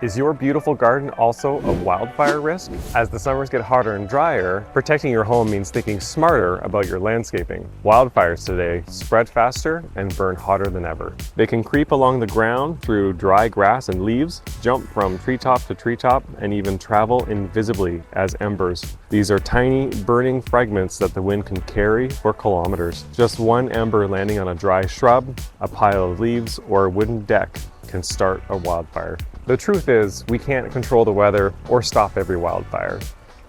Is your beautiful garden also a wildfire risk? As the summers get hotter and drier, protecting your home means thinking smarter about your landscaping. Wildfires today spread faster and burn hotter than ever. They can creep along the ground through dry grass and leaves, jump from treetop to treetop, and even travel invisibly as embers. These are tiny, burning fragments that the wind can carry for kilometers. Just one ember landing on a dry shrub, a pile of leaves, or a wooden deck can start a wildfire. The truth is, we can't control the weather or stop every wildfire,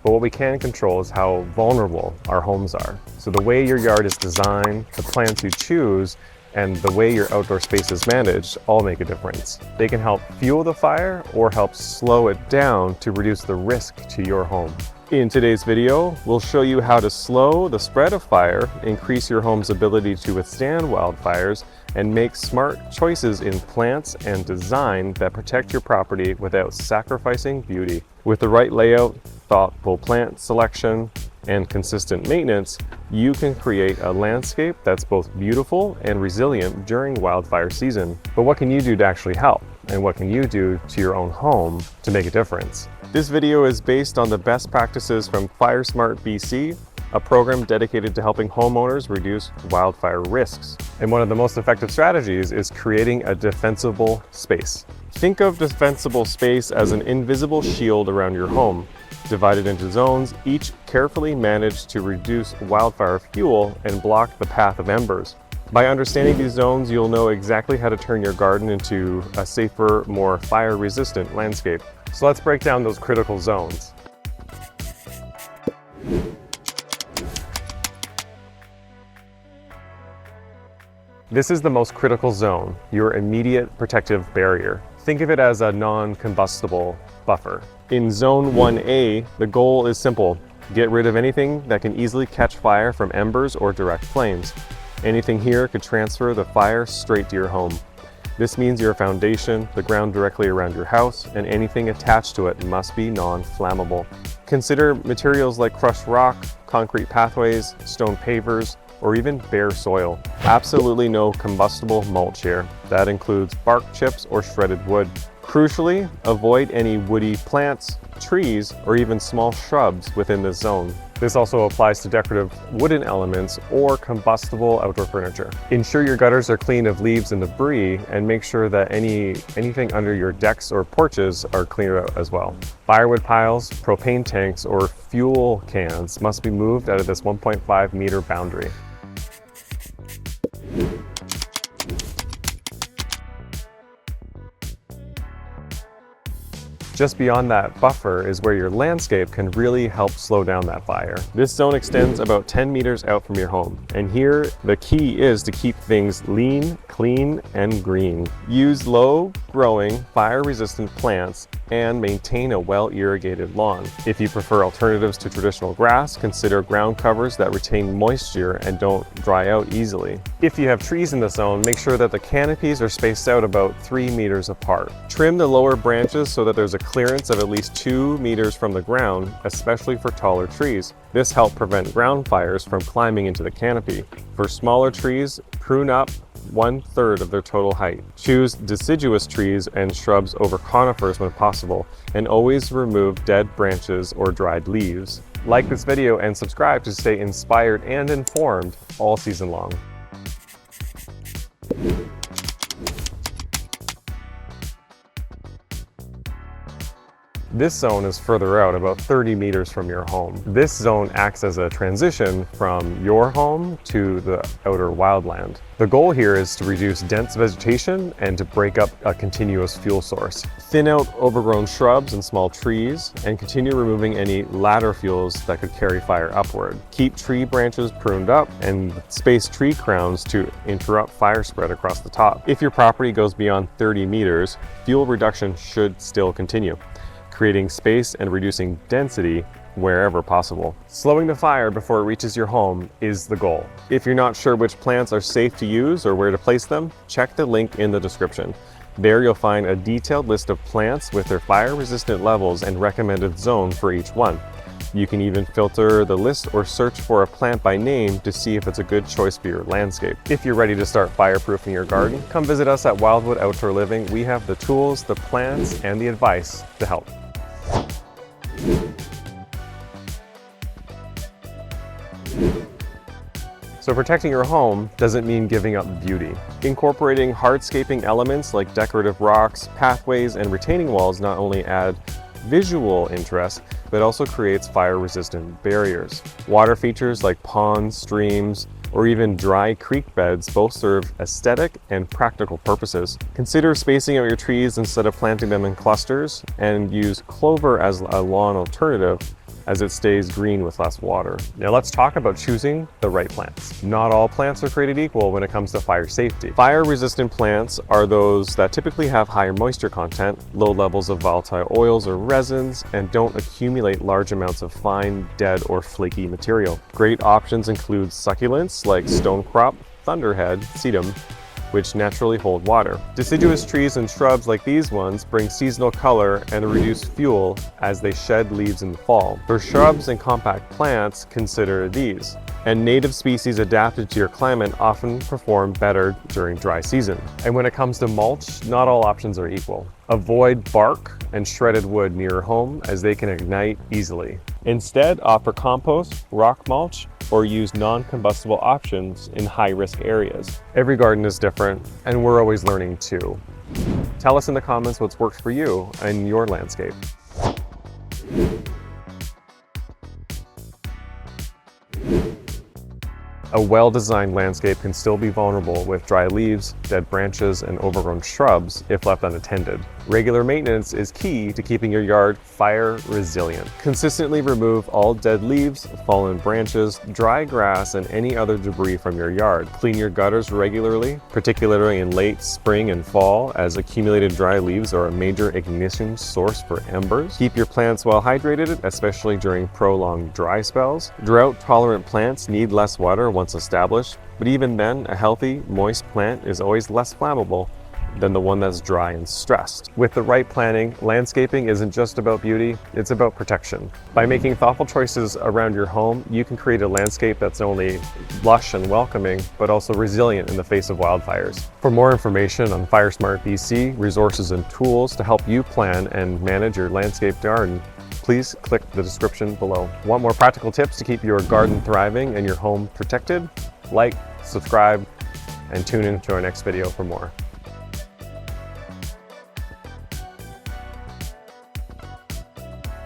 but what we can control is how vulnerable our homes are. So the way your yard is designed, the plants you choose, and the way your outdoor space is managed all make a difference. They can help fuel the fire or help slow it down to reduce the risk to your home. In today's video, we'll show you how to slow the spread of fire, increase your home's ability to withstand wildfires, and make smart choices in plants and design that protect your property without sacrificing beauty. With the right layout, thoughtful plant selection, and consistent maintenance, you can create a landscape that's both beautiful and resilient during wildfire season. But what can you do to actually help? And what can you do to your own home to make a difference? This video is based on the best practices from FireSmart BC, a program dedicated to helping homeowners reduce wildfire risks. And one of the most effective strategies is creating a defensible space. Think of defensible space as an invisible shield around your home, divided into zones, each carefully managed to reduce wildfire fuel and block the path of embers. By understanding these zones, you'll know exactly how to turn your garden into a safer, more fire-resistant landscape. So let's break down those critical zones. This is the most critical zone, your immediate protective barrier. Think of it as a non-combustible buffer. In Zone 1A, the goal is simple. Get rid of anything that can easily catch fire from embers or direct flames. Anything here could transfer the fire straight to your home. This means your foundation, the ground directly around your house, and anything attached to it must be non-flammable. Consider materials like crushed rock, concrete pathways, stone pavers, or even bare soil. Absolutely no combustible mulch here. That includes bark chips or shredded wood. Crucially, avoid any woody plants, trees, or even small shrubs within this zone. This also applies to decorative wooden elements or combustible outdoor furniture. Ensure your gutters are clean of leaves and debris, and make sure that anything under your decks or porches are cleared out as well. Firewood piles, propane tanks, or fuel cans must be moved out of this 1.5 meter boundary. Just beyond that buffer is where your landscape can really help slow down that fire. This zone extends about 10 meters out from your home. And here, the key is to keep things lean, clean, and green. Use low-growing, fire-resistant plants and maintain a well-irrigated lawn. If you prefer alternatives to traditional grass, consider ground covers that retain moisture and don't dry out easily. If you have trees in the zone, make sure that the canopies are spaced out about 3 meters apart. Trim the lower branches so that there's a clearance of at least 2 meters from the ground, especially for taller trees. This helps prevent ground fires from climbing into the canopy. For smaller trees, prune up 1/3 of their total height. Choose deciduous trees and shrubs over conifers when possible, and always remove dead branches or dried leaves. Like this video and subscribe to stay inspired and informed all season long. This zone is further out, about 30 meters from your home. This zone acts as a transition from your home to the outer wildland. The goal here is to reduce dense vegetation and to break up a continuous fuel source. Thin out overgrown shrubs and small trees, and continue removing any ladder fuels that could carry fire upward. Keep tree branches pruned up and space tree crowns to interrupt fire spread across the top. If your property goes beyond 30 meters, fuel reduction should still continue, creating space and reducing density wherever possible. Slowing the fire before it reaches your home is the goal. If you're not sure which plants are safe to use or where to place them, check the link in the description. There you'll find a detailed list of plants with their fire-resistant levels and recommended zone for each one. You can even filter the list or search for a plant by name to see if it's a good choice for your landscape. If you're ready to start fireproofing your garden, come visit us at Wildwood Outdoor Living. We have the tools, the plants, and the advice to help. So protecting your home doesn't mean giving up beauty. Incorporating hardscaping elements like decorative rocks, pathways, and retaining walls not only add visual interest, but also creates fire-resistant barriers. Water features like ponds, streams, or even dry creek beds both serve aesthetic and practical purposes. Consider spacing out your trees instead of planting them in clusters, and use clover as a lawn alternative as it stays green with less water. Now let's talk about choosing the right plants. Not all plants are created equal when it comes to fire safety. Fire-resistant plants are those that typically have higher moisture content, low levels of volatile oils or resins, and don't accumulate large amounts of fine, dead, or flaky material. Great options include succulents like stonecrop, thunderhead, sedum, which naturally hold water. Deciduous trees and shrubs like these ones bring seasonal color and reduce fuel as they shed leaves in the fall. For shrubs and compact plants, consider these. And native species adapted to your climate often perform better during dry season. And when it comes to mulch, not all options are equal. Avoid bark and shredded wood near your home as they can ignite easily. Instead, offer compost, rock mulch, or use non-combustible options in high-risk areas. Every garden is different, and we're always learning too. Tell us in the comments what's worked for you and your landscape. A well-designed landscape can still be vulnerable with dry leaves, dead branches, and overgrown shrubs if left unattended. Regular maintenance is key to keeping your yard fire resilient. Consistently remove all dead leaves, fallen branches, dry grass, and any other debris from your yard. Clean your gutters regularly, particularly in late spring and fall, as accumulated dry leaves are a major ignition source for embers. Keep your plants well hydrated, especially during prolonged dry spells. Drought-tolerant plants need less water once established, but even then, a healthy, moist plant is always less flammable than the one that's dry and stressed. With the right planning, landscaping isn't just about beauty, it's about protection. By making thoughtful choices around your home, you can create a landscape that's not only lush and welcoming, but also resilient in the face of wildfires. For more information on FireSmart BC, resources and tools to help you plan and manage your landscape garden, please click the description below. Want more practical tips to keep your garden thriving and your home protected? Like, subscribe, and tune in to our next video for more.